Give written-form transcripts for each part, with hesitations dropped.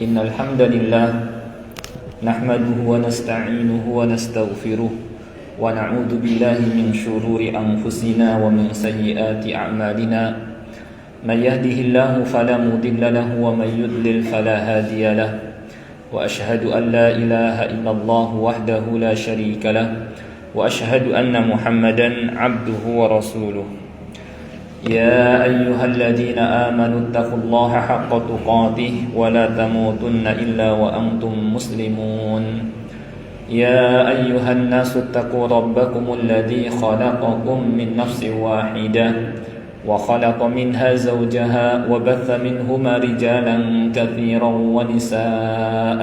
إن الحمد لله نحمده ونستعينه ونستغفره ونعوذ بالله من شرور أنفسنا ومن سيئات أعمالنا من يهده الله فلا مضل له ومن يضلل فلا هادي له وأشهد أن لا إله إلا الله وحده لا شريك له وأشهد أن محمدا عبده ورسوله يا أيها الذين آمنوا اتقوا الله حق تقاته ولا تموتن إلا وأنتم مسلمون يا أيها الناس اتقوا ربكم الذي خلقكم من نفس واحدة وخلق منها زوجها وبث منهما رجالا كثيرا ونساء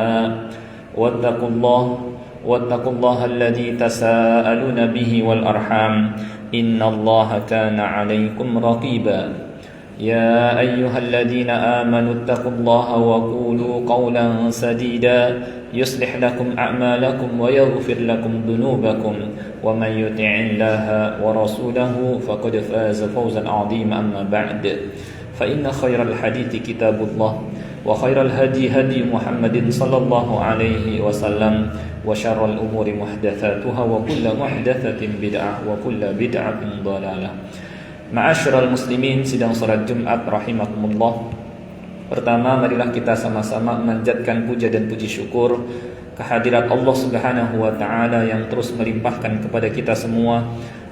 واتقوا الله الذي تساءلون به والأرحام إن الله كان عليكم رقيبا يا أيها الذين آمنوا اتقوا الله وقولوا قولا سديدا يصلح لكم أعمالكم ويغفر لكم ذنوبكم ومن يطع الله ورسوله فقد فاز فوزا عظيما أما بعد فإن خير الحديث كتاب الله وخير الهدي هدي محمد صلى الله عليه وسلم وشر الأمور محدثاتها وكل محدثة بدعة وكل بدعة ضلالة. Ma'asyiral muslimin, sidang salat Jumat rahimakumullah. Pertama, marilah kita sama-sama memanjatkan puja dan puji syukur kehadirat Allah Subhanahu wa taala yang terus melimpahkan kepada kita semua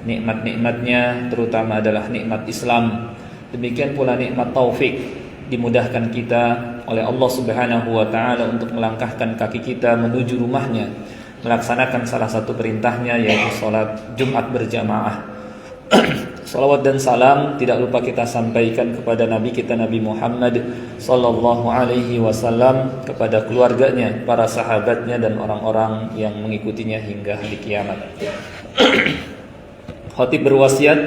nikmat-nikmatnya, terutama adalah nikmat Islam. Demikian pula nikmat taufik, dimudahkan kita oleh Allah Subhanahu wa taala untuk melangkahkan kaki kita menuju rumahnya, melaksanakan salah satu perintahnya yaitu salat Jumat berjamaah. Salawat dan salam tidak lupa kita sampaikan kepada Nabi kita Nabi Muhammad sallallahu alaihi wasallam, kepada keluarganya, para sahabatnya dan orang-orang yang mengikutinya hingga hari kiamat. Khatib berwasiat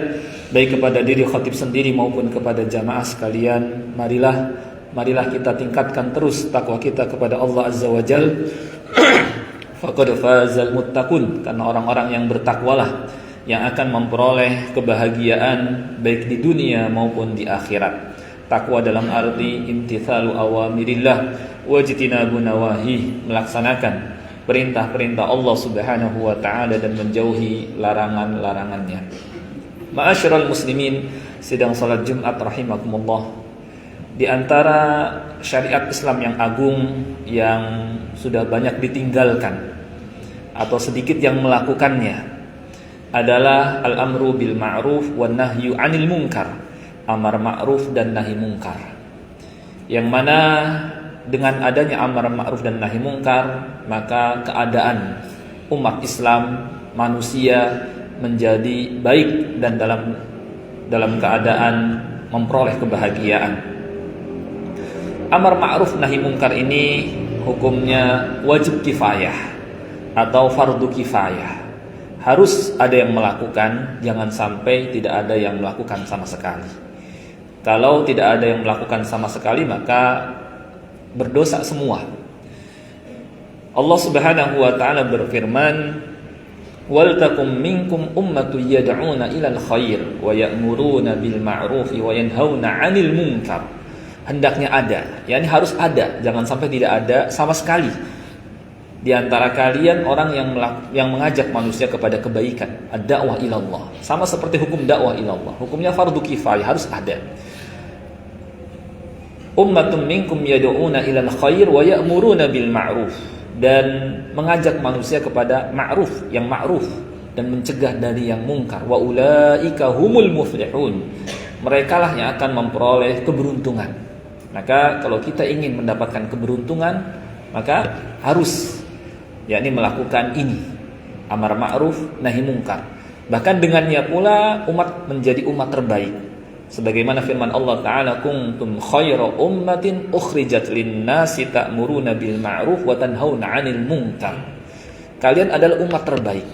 baik kepada diri khatib sendiri maupun kepada jamaah sekalian, marilah kita tingkatkan terus takwa kita kepada Allah Azza wa Jal. Faqad fazal muttaqun, karena orang-orang yang bertakwalah yang akan memperoleh kebahagiaan baik di dunia maupun di akhirat. Takwa dalam arti imtithalu awamirillah wajtinabu nawahi, melaksanakan perintah-perintah Allah Subhanahu wa taala dan menjauhi larangan-larangannya. Ma'asyiral muslimin, sidang salat Jumat rahimakumullah. Di antara syariat Islam yang agung yang sudah banyak ditinggalkan atau sedikit yang melakukannya adalah al-amru bil ma'ruf wan nahyu 'anil munkar, amar ma'ruf dan nahi munkar. Yang mana dengan adanya amar ma'ruf dan nahi munkar, maka keadaan umat Islam, manusia menjadi baik dan dalam keadaan memperoleh kebahagiaan. Amar ma'ruf nahi munkar ini hukumnya wajib kifayah atau fardu kifayah. Harus ada yang melakukan, jangan sampai tidak ada yang melakukan sama sekali. Kalau tidak ada yang melakukan sama sekali, maka berdosa semua. Allah Subhanahu wa taala berfirman, "Wal takum minkum ummatun yad'una ilal khair wa ya'muruna bil ma'ruf wa yanhauna 'anil munkar." Hendaknya ada, yakni harus ada, jangan sampai tidak ada sama sekali di antara kalian orang yang mengajak manusia kepada kebaikan, ad-da'wah ilallah. Sama seperti hukum dakwah ilallah, hukumnya fardu kifayah, harus ada. Ummatun minkum yad'una ilal khair wa ya'muruna bil ma'ruf, dan mengajak manusia kepada ma'ruf, yang ma'ruf, dan mencegah dari yang mungkar. Wa ulaika humul muflihun, merekalah yang akan memperoleh keberuntungan. Maka kalau kita ingin mendapatkan keberuntungan, maka harus yakni melakukan ini, amar ma'ruf nahi munkar. Bahkan dengannya pula umat menjadi umat terbaik, sebagaimana firman Allah taala, kuntum khaira ummatin ukhrijat lin-nasi ta'muruna bil ma'ruf wa tanhauna 'anil munkar. Kalian adalah umat terbaik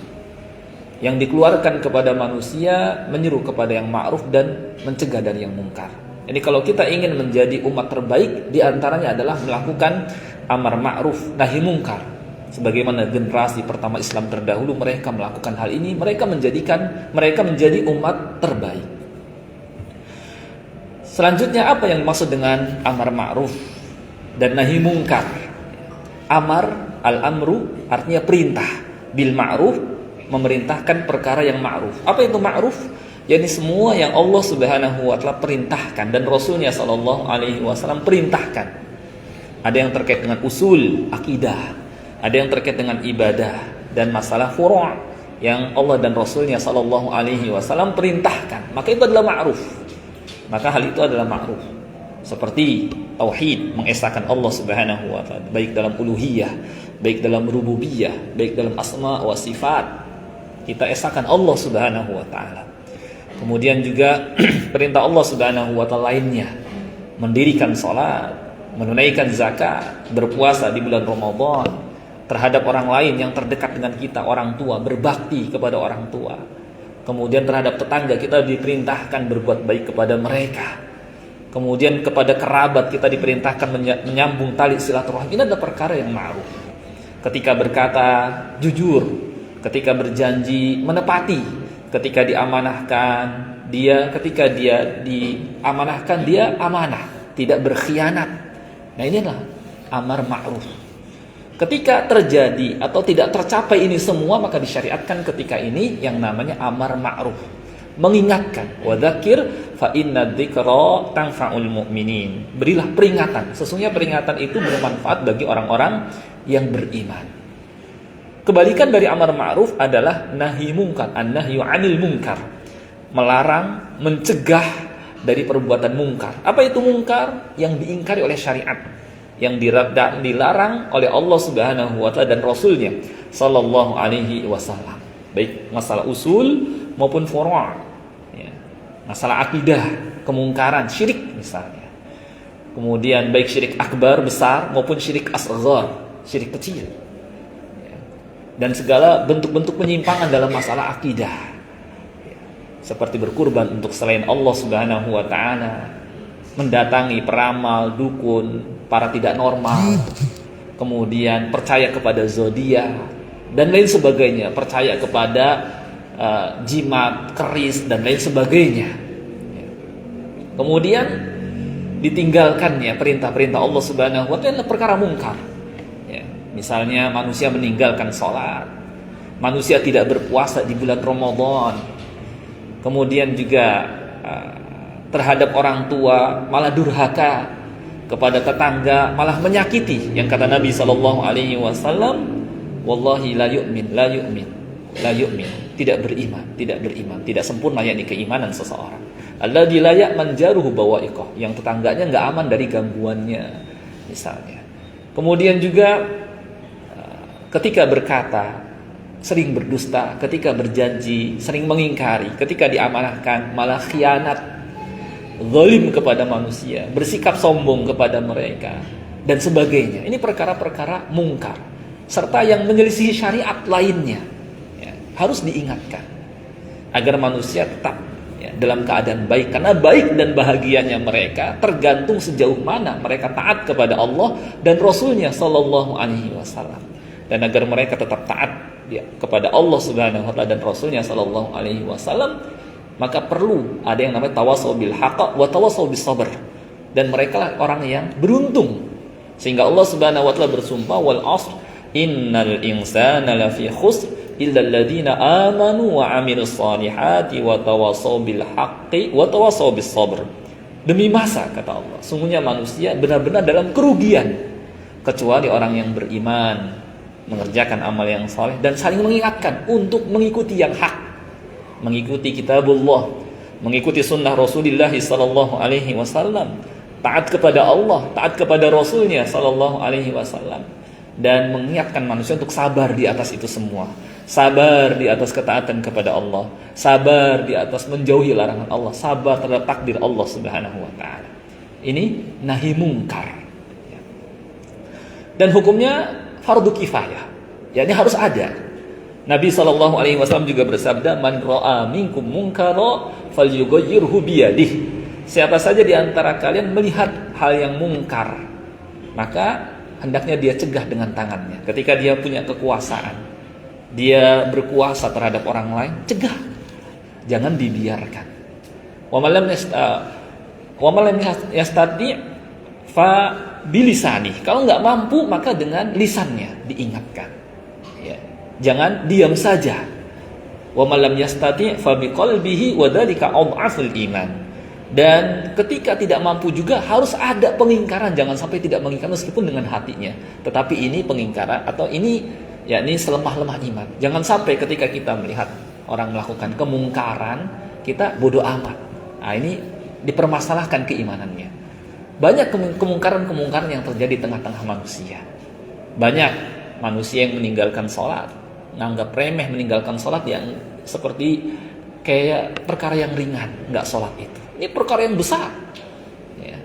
yang dikeluarkan kepada manusia, menyeru kepada yang ma'ruf dan mencegah dari yang munkar. Jadi kalau kita ingin menjadi umat terbaik, di antaranya adalah melakukan amar ma'ruf nahi munkar. Sebagaimana generasi pertama Islam terdahulu, mereka melakukan hal ini, mereka menjadi umat terbaik. Selanjutnya, apa yang dimaksud dengan amar ma'ruf dan nahi mungkar. Amar, al-amru artinya perintah, bil ma'ruf memerintahkan perkara yang ma'ruf. Apa itu ma'ruf? Yani semua yang Allah Subhanahu wa taala perintahkan dan Rasulnya sallallahu alaihi wasallam perintahkan. Ada yang terkait dengan usul akidah, ada yang terkait dengan ibadah dan masalah furu' yang Allah dan Rasulnya sallallahu alaihi wasallam perintahkan. Maka itu adalah ma'ruf. Maka hal itu adalah ma'ruf. Seperti tauhid, mengesahkan Allah Subhanahu wa taala baik dalam uluhiyah, baik dalam rububiyah, baik dalam asma wa sifat. Kita esahkan Allah Subhanahu wa taala. Kemudian juga perintah Allah Subhanahu wa taala lainnya, mendirikan salat, menunaikan zakat, berpuasa di bulan Ramadan, terhadap orang lain yang terdekat dengan kita, orang tua, berbakti kepada orang tua. Kemudian terhadap tetangga kita diperintahkan berbuat baik kepada mereka. Kemudian kepada kerabat kita diperintahkan menyambung tali silaturahmi. Ini adalah perkara yang ma'ruf. Ketika berkata jujur, ketika berjanji menepati, ketika diamanahkan ketika dia diamanahkan dia amanah, tidak berkhianat. Nah, ini adalah amar ma'ruf. Ketika terjadi atau tidak tercapai ini semua, maka disyariatkan ketika ini yang namanya amar ma'ruf, mengingatkan. Wa dzakir fa inna dzikra tanfa'ul mu'minin. Berilah peringatan. Sesungguhnya peringatan itu bermanfaat bagi orang-orang yang beriman. Kebalikan dari amar ma'ruf adalah nahi mungkar, an-nahyu 'anil munkar. Melarang, mencegah dari perbuatan mungkar. Apa itu mungkar? Yang diingkari oleh syariat, yang dilarang oleh Allah Subhanahu wa taala dan Rasulnya sallallahu alaihi wasallam. Baik masalah usul maupun furu', ya. Masalah akidah, kemungkaran, syirik misalnya. Kemudian baik syirik akbar besar maupun syirik asghar, syirik kecil. Dan segala bentuk-bentuk penyimpangan dalam masalah akidah, seperti berkurban untuk selain Allah Subhanahu wa taala, mendatangi peramal, dukun, para tidak normal, kemudian percaya kepada zodiak dan lain sebagainya, percaya kepada jimat, keris dan lain sebagainya. Kemudian ditinggalkannya perintah-perintah Allah Subhanahu wa taala perkara mungkar. Misalnya manusia meninggalkan sholat, manusia tidak berpuasa di bulan Ramadan, kemudian juga terhadap orang tua malah durhaka, kepada tetangga malah menyakiti. Yang kata Nabi SAW, wallahi la yu'min, tidak beriman, tidak sempurna yakni keimanan seseorang. Alladzi la ya'man jaruhu bawa'iqah, yang tetangganya enggak aman dari gangguannya misalnya. Kemudian juga ketika berkata sering berdusta, ketika berjanji sering mengingkari, ketika diamanahkan malah khianat, zalim kepada manusia, bersikap sombong kepada mereka dan sebagainya. Ini perkara-perkara mungkar serta yang menyelisihi syariat lainnya, ya, harus diingatkan agar manusia tetap dalam keadaan baik, karena baik dan bahagianya mereka tergantung sejauh mana mereka taat kepada Allah dan Rasulnya sallallahu alaihi wasallam. Dan agar mereka tetap taat kepada Allah Subhanahu wa taala dan Rasulnya sallallahu alaihi wasallam, maka perlu ada yang namanya tawasau bil haqq wa tawasau bis sabr. Dan mereka lah orang yang beruntung, sehingga Allah Subhanahu wa taala bersumpah, wal 'ashr innal insana lafi khusr illa alladziina aamanu wa 'amilus shalihati wa tawasau bil haqqi wa tawasau bis sabr. Demi masa, kata Allah, sungguhnya manusia benar-benar dalam kerugian kecuali orang yang beriman, mengerjakan amal yang saleh dan saling mengingatkan untuk mengikuti yang hak, mengikuti kitabullah, mengikuti sunnah Rasulullah sallallahu alaihi wasallam, taat kepada Allah, taat kepada Rasulnya sallallahu alaihi wasallam, dan mengingatkan manusia untuk sabar di atas itu semua, sabar di atas ketaatan kepada Allah, sabar di atas menjauhi larangan Allah, sabar terhadap takdir Allah Subhanahu wa taala. Ini nahi mungkar, dan hukumnya fardu kifayah, yakni harus ada. Nabi SAW juga bersabda, man ra'a minkum munkara falyughayyirhu biyadihi. Siapa saja di antara kalian melihat hal yang mungkar, maka hendaknya dia cegah dengan tangannya. Ketika dia punya kekuasaan, dia berkuasa terhadap orang lain, cegah, jangan dibiarkan. Wa man lam yastati' fa bilisani. Kalau nggak mampu maka dengan lisannya diingatkan. Ya. Jangan diam saja. Wa man lam yastati' fa biqalbihi wa dzalika adhaful iman. Dan ketika tidak mampu juga harus ada pengingkaran, jangan sampai tidak mengingkar meskipun dengan hatinya. Tetapi ini pengingkaran atau ini yakni selemah-lemah iman. Jangan sampai ketika kita melihat orang melakukan kemungkaran kita bodoh amat. Nah, ini dipermasalahkan keimanannya. Banyak kemungkaran-kemungkaran yang terjadi di tengah-tengah manusia. Banyak manusia yang meninggalkan sholat, menganggap remeh meninggalkan sholat yang seperti kayak perkara yang ringan, nggak sholat itu. Ini perkara yang besar. Ya.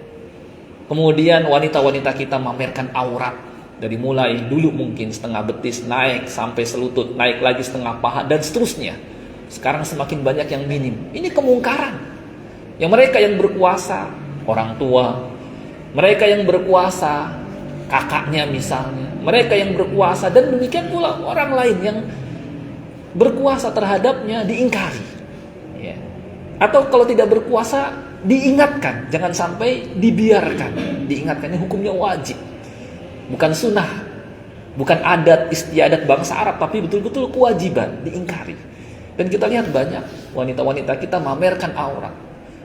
Kemudian wanita-wanita kita memamerkan aurat dari mulai dulu mungkin setengah betis naik sampai selutut, naik lagi setengah paha dan seterusnya. Sekarang semakin banyak yang minim. Ini kemungkaran. Yang mereka yang berkuasa, orang tua, mereka yang berkuasa, kakaknya misalnya, mereka yang berkuasa dan demikian pula orang lain yang berkuasa terhadapnya diingkari. Ya. Atau kalau tidak berkuasa diingatkan, jangan sampai dibiarkan. Diingatkan ini hukumnya wajib, bukan sunnah, bukan adat istiadat bangsa Arab, tapi betul-betul kewajiban, diingkari. Dan kita lihat banyak wanita-wanita kita mamerkan aurat.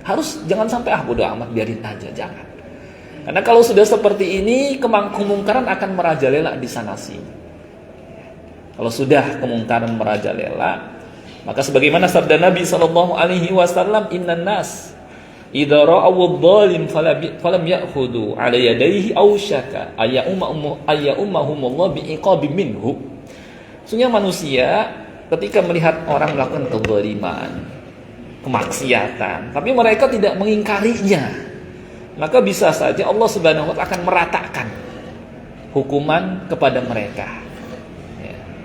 Harus jangan sampai bodo amat biarin aja, jangan. Karena kalau sudah seperti ini kemungkaran akan merajalela di sana sini. Kalau sudah kemungkaran merajalela, maka sebagaimana sabda Nabi sallallahu alaihi wasallam, "Innan nas idza ra'aw adh-dhalim falam ya'khudhu 'ala yadayhi aw syaka ayyummahumullah bi'iqabin minhu." Sesungguhnya manusia ketika melihat orang melakukan kezaliman, kemaksiatan, tapi mereka tidak mengingkarinya, maka bisa saja Allah Subhanahu wa taala akan meratakan hukuman kepada mereka.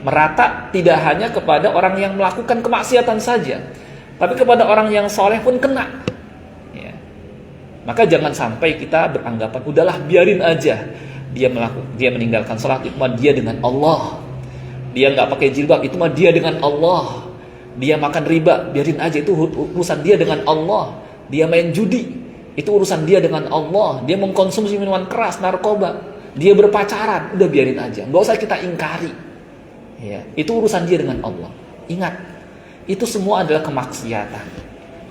Merata tidak hanya kepada orang yang melakukan kemaksiatan saja, tapi kepada orang yang soleh pun kena. Ya. Maka jangan sampai kita beranggapan udahlah biarin aja dia meninggalkan sholat itu mah dia dengan Allah, dia nggak pakai jilbab itu mah dia dengan Allah, dia makan riba biarin aja itu urusan dia dengan Allah, dia main judi itu urusan dia dengan Allah, dia mengkonsumsi minuman keras, narkoba, dia berpacaran, udah biarin aja, nggak usah kita ingkari. Ya, itu urusan dia dengan Allah. Ingat, itu semua adalah kemaksiatan,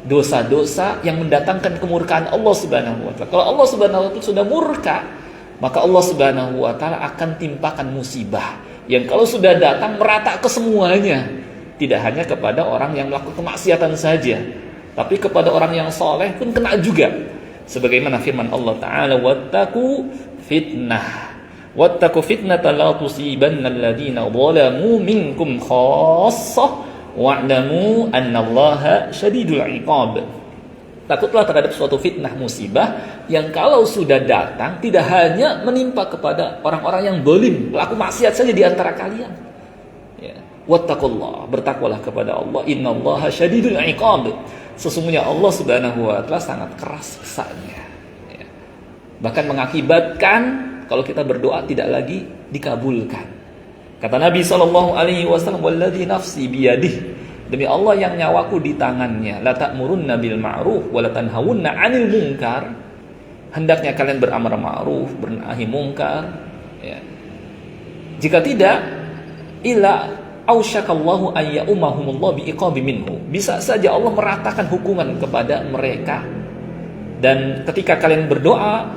dosa-dosa yang mendatangkan kemurkaan Allah Subhanahu wa taala. Kalau Allah Subhanahu wa taala sudah murka, maka Allah Subhanahu wa taala akan timpakan musibah yang kalau sudah datang merata ke semuanya. Tidak hanya kepada orang yang melakukan kemaksiatan saja, tapi kepada orang yang soleh pun kena juga. Sebagaimana firman Allah Ta'ala, "Wattaqu fitnah wattaqu fitnatan la tusibanna alladziina zalamu minkum khassah wa'lamu annallaha syadidul 'iqab." Takutlah terhadap suatu fitnah musibah yang kalau sudah datang tidak hanya menimpa kepada orang-orang yang zalim, pelaku maksiat saja di antara kalian. Ya. Wattaqullah, bertakwalah kepada Allah, innallaha syadidul 'iqab. Sesungguhnya Allah Subhanahu wa taala sangat keras siksanya. Ya. Bahkan mengakibatkan kalau kita berdoa tidak lagi dikabulkan. Kata Nabi sallallahu alaihi wasallam, "Walladzi nafsi biyadihi." Demi Allah yang nyawaku di tangannya, la ta'murunna bil ma'ruf wa la tanhawunna 'anil munkar. Hendaknya kalian beramar ma'ruf, bernahi munkar, ya. Jika tidak, illa ausyakallahu ayya ummahumullah bi'iqabi minhu. Bisa saja Allah meratakan hukuman kepada mereka. Dan ketika kalian berdoa,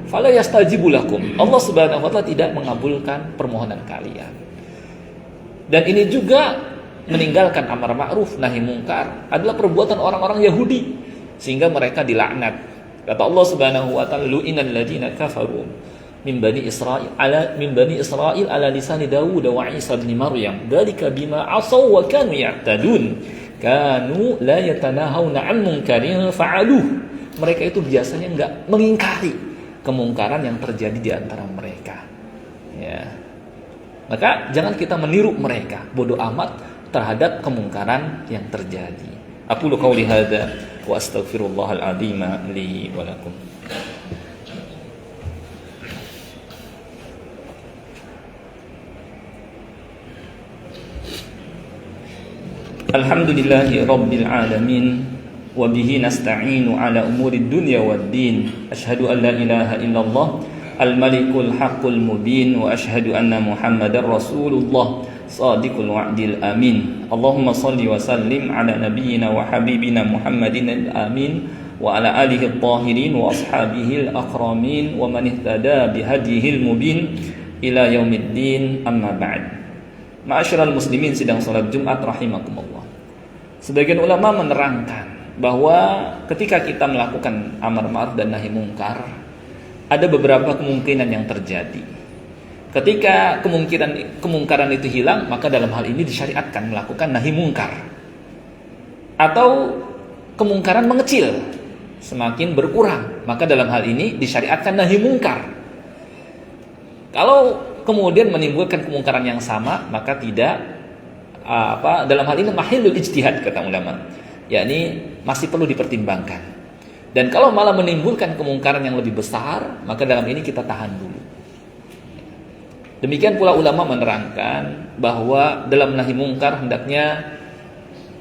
fala yastajibu lakum. Allah Subhanahu wa taala tidak mengabulkan permohonan kalian. Dan ini juga meninggalkan amar ma'ruf nahi mungkar adalah perbuatan orang-orang Yahudi sehingga mereka dilaknat. Kata Allah Subhanahu wa taala, lu'inal ladzina kafaru min bani Israil ala lisani Dawud wa Isa bin Maryam dzalika bima asaw wa kanu ya'tadun kanu la yatanahawna 'an munkarin fa'aluh. Mereka itu biasanya enggak mengingkari kemungkaran yang terjadi di antara mereka. Ya. Maka jangan kita meniru mereka, bodoh amat terhadap kemungkaran yang terjadi. Aqulu qauli hadza wa astaghfirullahal azim li wa lakum. Alhamdulillahi rabbil alamin wa bihi nasta'inu ala umurid dunya wad din. Asyhadu an la ilaha illallah al-malikul haqqul mubin wa ashhadu anna Muhammadar Rasulullah sadiqul wa'dil amin. Allahumma salli wa sallim ala nabiyyina wa habibina Muhammadin al-amin wa ala alihi at-tahirin wa ashabihi al-akramin wa man ihtada bihadihi al-mubin ila yaumiddin, amma ba'd. Ma'asyiral muslimin sidang salat Jumat rahimakumullah. Sebagian ulama menerangkan bahwa ketika kita melakukan amar ma'ruf dan nahi mungkar, ada beberapa kemungkinan yang terjadi. Ketika kemungkaran itu hilang, maka dalam hal ini disyariatkan melakukan nahi mungkar. Atau kemungkaran mengecil, semakin berkurang, maka dalam hal ini disyariatkan nahi mungkar. Kalau kemudian menimbulkan kemungkaran yang sama, maka tidak dalam hal ini mahillul ijtihad kata ulama, yakni masih perlu dipertimbangkan. Dan kalau malah menimbulkan kemungkaran yang lebih besar, maka dalam ini kita tahan dulu. Demikian pula ulama menerangkan bahwa dalam nahi mungkar hendaknya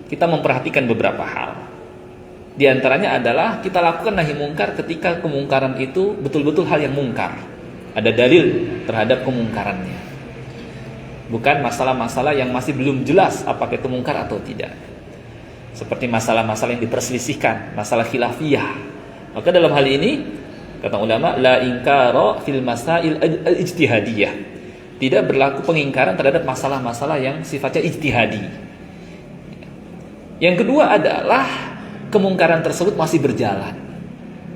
kita memperhatikan beberapa hal. Di antaranya adalah kita lakukan nahi mungkar ketika kemungkaran itu betul-betul hal yang mungkar. Ada dalil terhadap kemungkarannya. Bukan masalah-masalah yang masih belum jelas apakah itu mungkar atau tidak. Seperti masalah-masalah yang diperselisihkan, masalah khilafiyah. Maka dalam hal ini kata ulama la inkara fil masail al-ijtihadiyah. Tidak berlaku pengingkaran terhadap masalah-masalah yang sifatnya ijtihadi. Yang kedua adalah kemungkaran tersebut masih berjalan.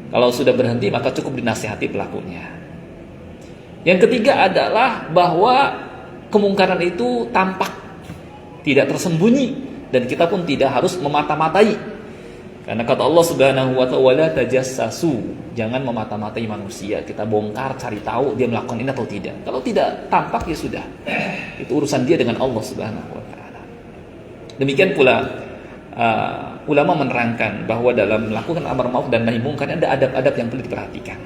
Kalau sudah berhenti maka cukup dinasihati pelakunya. Yang ketiga adalah bahwa kemungkaran itu tampak, tidak tersembunyi, dan kita pun tidak harus memata-matai. Karena kata Allah Subhanahu wa ta'ala tajassasu, jangan memata-matai manusia. Kita bongkar, cari tahu dia melakukan ini atau tidak. Kalau tidak tampak ya sudah, itu urusan dia dengan Allah Subhanahu wa ta'ala. Demikian pula ulama menerangkan bahwa dalam melakukan amar ma'ruf dan nahi mungkar ada adab-adab yang perlu diperhatikan.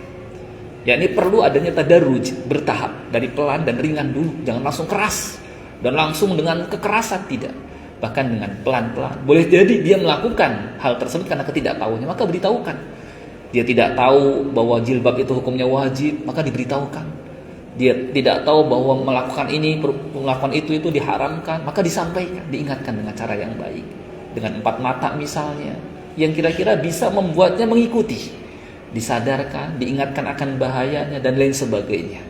Yakni perlu adanya tadarruj, bertahap, dari pelan dan ringan dulu, jangan langsung keras dan langsung dengan kekerasan, tidak. Bahkan dengan pelan-pelan. Boleh jadi dia melakukan hal tersebut karena ketidaktahuannya, maka beritahukan. Dia tidak tahu bahwa jilbab itu hukumnya wajib, maka diberitahukan. Dia tidak tahu bahwa melakukan ini, melakukan itu diharamkan, maka disampaikan, diingatkan dengan cara yang baik. Dengan 4 mata misalnya, yang kira-kira bisa membuatnya mengikuti. Disadarkan, diingatkan akan bahayanya dan lain sebagainya.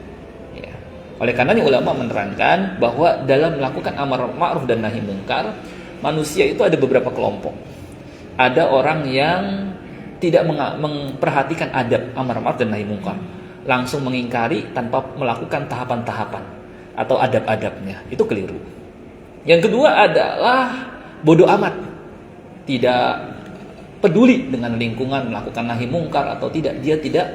Ya. Oleh karenanya ulama menerangkan bahwa dalam melakukan amar ma'ruf dan nahi mungkar, manusia itu ada beberapa kelompok. Ada orang yang tidak memperhatikan adab amar ma'ruf dan nahi mungkar, langsung mengingkari tanpa melakukan tahapan-tahapan atau adab-adabnya. Itu keliru. Yang kedua adalah bodoh amat, tidak peduli dengan lingkungan, melakukan nahi mungkar atau tidak, dia tidak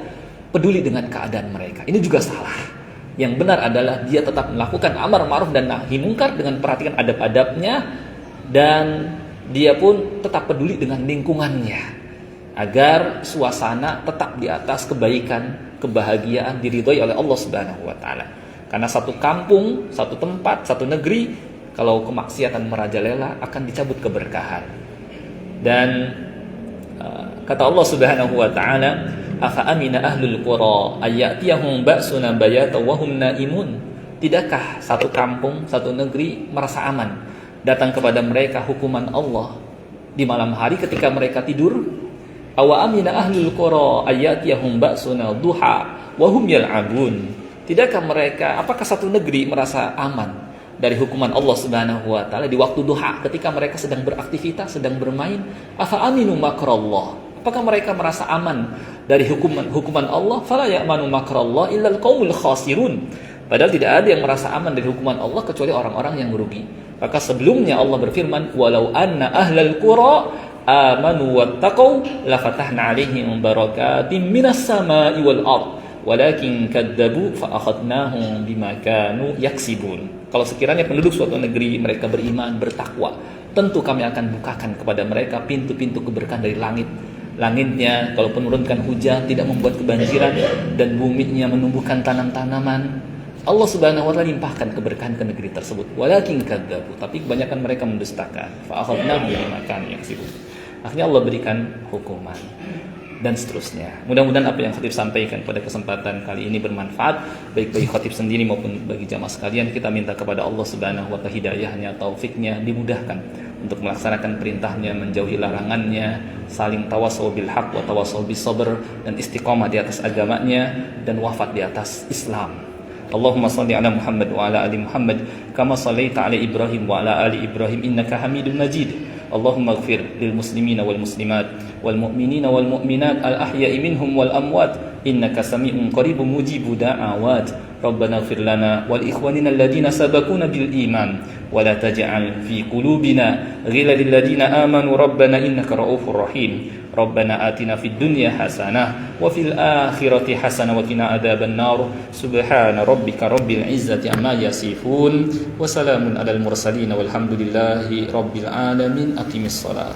peduli dengan keadaan mereka. Ini juga salah. Yang benar adalah dia tetap melakukan amar ma'ruf dan nahi mungkar dengan perhatikan adab-adabnya, dan dia pun tetap peduli dengan lingkungannya agar suasana tetap di atas kebaikan, kebahagiaan, diridhoi oleh Allah Subhanahu wa taala. Karena satu kampung, satu tempat, satu negeri kalau kemaksiatan merajalela akan dicabut keberkahan. Dan kata Allah Subhanahu wa taala, afa amina ahlul qura ayatiyahum ba'suna bayatan wa hum naimun. Tidakkah satu kampung, satu negeri merasa aman datang kepada mereka hukuman Allah di malam hari ketika mereka tidur? Awa amina ahlul qura ayatiyahum ba'suna duha wa hum yal'abun. Tidakkah mereka, apakah satu negeri merasa aman dari hukuman Allah Subhanahu wa taala di waktu duha ketika mereka sedang beraktivitas, sedang bermain? Afa aminu makrallah. Apakah mereka merasa aman dari hukuman Allah? Fala ya'manu makrallah illal qaumul khasirun. Padahal tidak ada yang merasa aman dari hukuman Allah kecuali orang-orang yang merugi. Maka sebelumnya Allah berfirman, walau anna ahlal qura amanu wattaqau lafatahna 'alaihim barakatim minas sama'i wal ard walakin kadzabu fa akhadnahum bima kanu yaksibun. Kalau sekiranya penduduk suatu negeri mereka beriman, bertakwa, tentu kami akan bukakan kepada mereka pintu-pintu keberkahan dari langitnya, kalau menurunkan hujan tidak membuat kebanjiran, dan buminya menumbuhkan tanam-tanaman. Allah Subhanahu wa taala limpahkan keberkahan ke negeri tersebut. Walakin kadzabu, tapi kebanyakan mereka mendustakan. Fa akhadnahum bima kanu yaksibun. Akhirnya Allah berikan hukuman. dan seterusnya. Mudah-mudahan apa yang khatib sampaikan pada kesempatan kali ini bermanfaat baik bagi khatib sendiri maupun bagi jamaah sekalian. Kita minta kepada Allah Subhanahu wa taala hidayahnya, taufiknya, dimudahkan untuk melaksanakan perintahnya, menjauhi larangannya, saling tawasul bil haq wa tawasul bis sabr, dan istiqamah di atas agamanya dan wafat di atas Islam. Allahumma salli ala Muhammad wa ala ali Muhammad kama sallaita ala Ibrahim wa ala ali Ibrahim innaka Hamidum Majid. Allahumma ighfir lil muslimina wal muslimat wal mu'minina wal mu'minat al ahya'i minhum wal amwat innaka sami'un qaribun mujibu da'awat. Rabbana ighfir lana wal ikhwanina alladhina sabaquna bil iman wa la taj'al fi qulubina ghillan lil ladzina amanu rabbana innaka ra'ufur rahim. Rabbana atina fid dunya hasanah wa fil akhirati hasanah wa qina adzaban nar. Subhana rabbika rabbil izzati amma yasifun wa salamun alal mursalin walhamdulillahi rabbil alamin. Aqimis shalah.